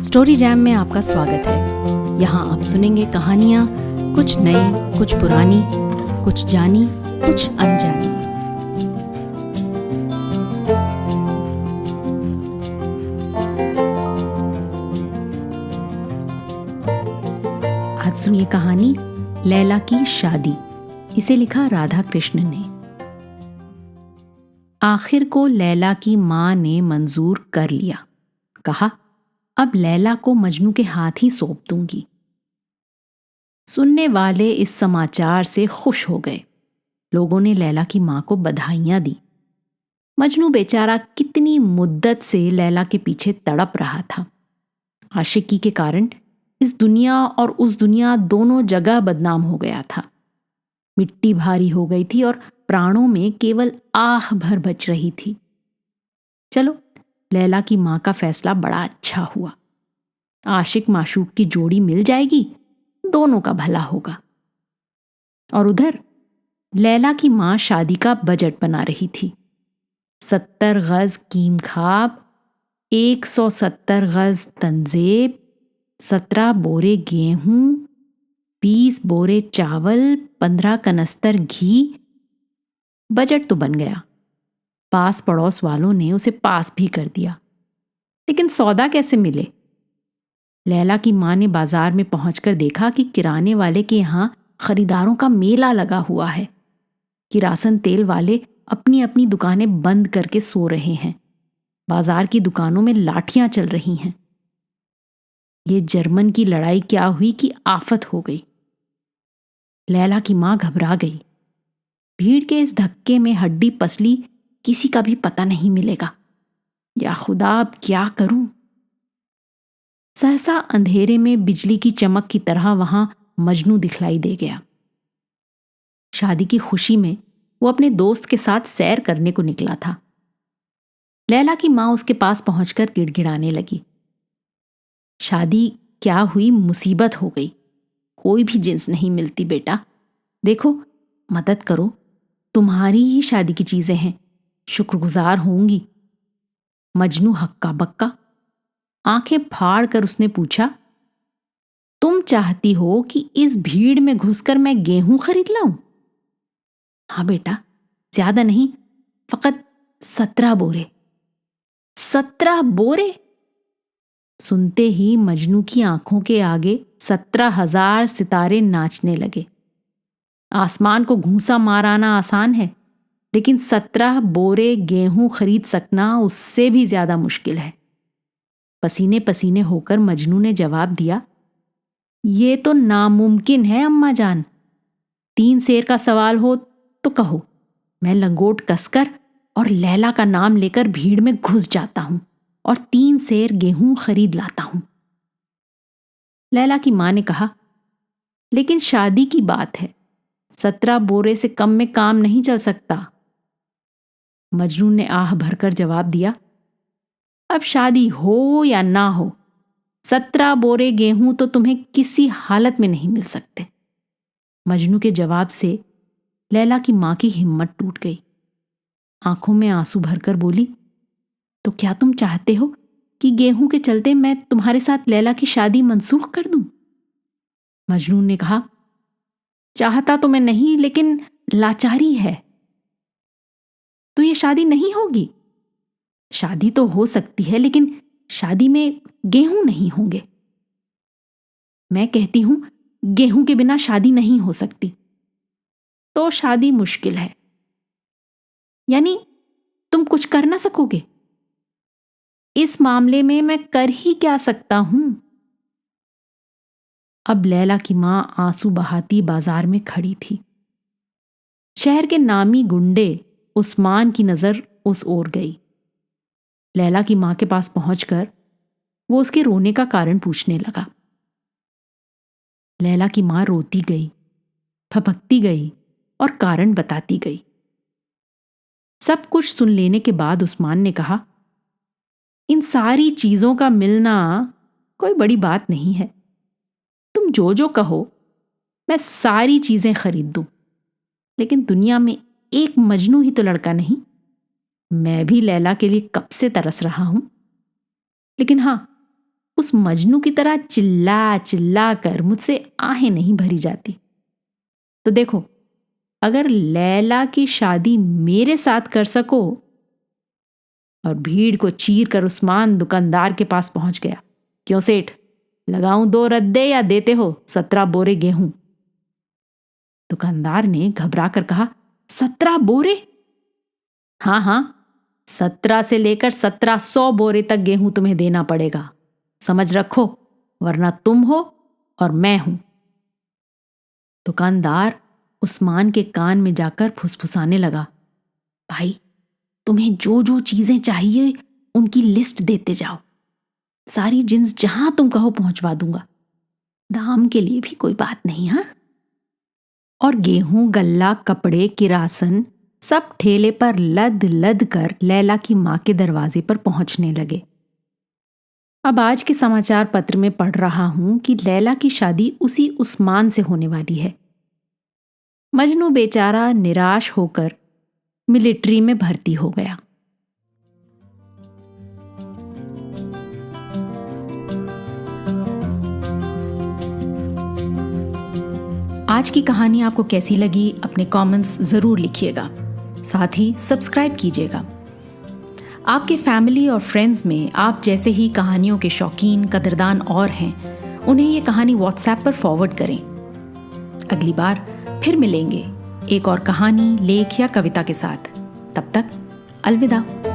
Story jam में आपका स्वागत है। यहाँ आप सुनेंगे कहानियाँ, कुछ नई, कुछ पुरानी, कुछ जानी, कुछ अनजानी। आज सुनिए कहानी लैला की शादी। इसे लिखा राधा कृष्ण ने। आखिर को लैला की माँ ने मंजूर कर लिया। कहा, अब लैला को मजनू के हाथ ही सौंप दूंगी। सुनने वाले इस समाचार से खुश हो गए। लोगों ने लैला की मां को बधाइयां दी। मजनू बेचारा कितनी मुद्दत से लैला के पीछे तड़प रहा था। आशिकी के कारण इस दुनिया और उस दुनिया दोनों जगह बदनाम हो गया था। मिट्टी भारी हो गई थी और प्राणों में केवल आह भर बच रही थी। चलो, लैला की मां का फैसला बड़ा अच्छा हुआ। आशिक माशूक की जोड़ी मिल जाएगी, दोनों का भला होगा। और उधर लैला की मां शादी का बजट बना रही थी। 70 गज कीम खाब, 170 गज तंजेब, 17 बोरे गेहूं, 20 बोरे चावल, 15 कनस्तर घी। बजट तो बन गया। पास पड़ोस वालों ने उसे पास भी कर दिया। लेकिन सौदा कैसे मिले? लैला की मां ने बाजार में पहुंचकर देखा कि किराने वाले के यहां खरीदारों का मेला लगा हुआ है। किरासन तेल वाले अपनी अपनी दुकानें बंद करके सो रहे हैं। बाजार की दुकानों में लाठियां चल रही हैं। ये जर्मन की लड़ाई क्या हुई कि आफत हो गई। लैला की मां घबरा गई। भीड़ के इस धक्के में हड्डी पसली किसी का भी पता नहीं मिलेगा। या खुदा, अब क्या करूं? सहसा अंधेरे में बिजली की चमक की तरह वहां मजनू दिखलाई दे गया। शादी की खुशी में वो अपने दोस्त के साथ सैर करने को निकला था। लैला की मां उसके पास पहुंचकर गिड़गिड़ाने लगी। शादी क्या हुई, मुसीबत हो गई। कोई भी जिन्स नहीं मिलती बेटा। देखो, मदद करो, तुम्हारी ही शादी की चीजें हैं, शुक्रगुजार होंगी। मजनू हक्का बक्का। आंखें फाड़ कर उसने पूछा, तुम चाहती हो कि इस भीड़ में घुसकर मैं गेहूं खरीद लाऊं? हाँ बेटा, ज्यादा नहीं, फकत 17 बोरे। 17 बोरे? सुनते ही मजनू की आंखों के आगे 17,000 सितारे नाचने लगे। आसमान को घूंसा मार आना आसान है, लेकिन 17 बोरे गेहूं खरीद सकना उससे भी ज्यादा मुश्किल है। पसीने पसीने होकर मजनू ने जवाब दिया, ये तो नामुमकिन है अम्मा जान। 3 सेर का सवाल हो तो कहो, मैं लंगोट कसकर और लैला का नाम लेकर भीड़ में घुस जाता हूं और 3 सेर गेहूं खरीद लाता हूं। लैला की मां ने कहा, लेकिन शादी की बात है, 17 बोरे से कम में काम नहीं चल सकता। मजनू ने आह भरकर जवाब दिया, अब शादी हो या ना हो, 17 बोरे गेहूं तो तुम्हें किसी हालत में नहीं मिल सकते। मजनू के जवाब से लैला की मां की हिम्मत टूट गई। आंखों में आंसू भरकर बोली, तो क्या तुम चाहते हो कि गेहूं के चलते मैं तुम्हारे साथ लैला की शादी मनसूख कर दूं? मजनू ने कहा, चाहता तो मैं नहीं, लेकिन लाचारी है। तो ये शादी नहीं होगी? शादी तो हो सकती है, लेकिन शादी में गेहूं नहीं होंगे। मैं कहती हूं, गेहूं के बिना शादी नहीं हो सकती। तो शादी मुश्किल है। यानी तुम कुछ कर ना सकोगे? इस मामले में मैं कर ही क्या सकता हूं? अब लैला की मां आंसू बहाती बाजार में खड़ी थी। शहर के नामी गुंडे उस्मान की नजर उस ओर गई। लैला की मां के पास पहुंचकर वो उसके रोने का कारण पूछने लगा। लैला की मां रोती गई, फपकती गई और कारण बताती गई। सब कुछ सुन लेने के बाद उस्मान ने कहा, इन सारी चीजों का मिलना कोई बड़ी बात नहीं है। तुम जो जो कहो, मैं सारी चीजें खरीद दूं। लेकिन दुनिया में एक मजनू ही तो लड़का नहीं। मैं भी लैला के लिए कब से तरस रहा हूं। लेकिन हां, उस मजनू की तरह चिल्ला चिल्ला कर मुझसे आहें नहीं भरी जाती। तो देखो, अगर लैला की शादी मेरे साथ कर सको। और भीड़ को चीर कर उस्मान दुकानदार के पास पहुंच गया। क्यों सेठ, लगाऊं 2 रद्दे या देते हो 17 बोरे गेहूं? दुकानदार ने घबरा कर कहा, 17 बोरे? हाँ हाँ, 17 से लेकर 1700 बोरे तक गेहूं तुम्हें देना पड़ेगा, समझ रखो, वरना तुम हो और मैं हूं। दुकानदार उस्मान के कान में जाकर फुसफुसाने लगा, भाई, तुम्हें जो जो चीजें चाहिए उनकी लिस्ट देते जाओ, सारी जिन्स जहां तुम कहो पहुंचवा दूंगा, दाम के लिए भी कोई बात नहीं। हाँ। और गेहूं, गल्ला, कपड़े, किरासन सब ठेले पर लद लद कर लैला की मां के दरवाजे पर पहुंचने लगे। अब आज के समाचार पत्र में पढ़ रहा हूं कि लैला की शादी उसी उस्मान से होने वाली है। मजनू बेचारा निराश होकर मिलिट्री में भर्ती हो गया। आज की कहानी आपको कैसी लगी अपने कमेंट्स जरूर लिखिएगा, साथ ही सब्सक्राइब कीजिएगा। आपके फैमिली और फ्रेंड्स में आप जैसे ही कहानियों के शौकीन कदरदान और हैं, उन्हें ये कहानी व्हाट्सएप पर फॉरवर्ड करें। अगली बार फिर मिलेंगे एक और कहानी, लेख या कविता के साथ। तब तक अलविदा।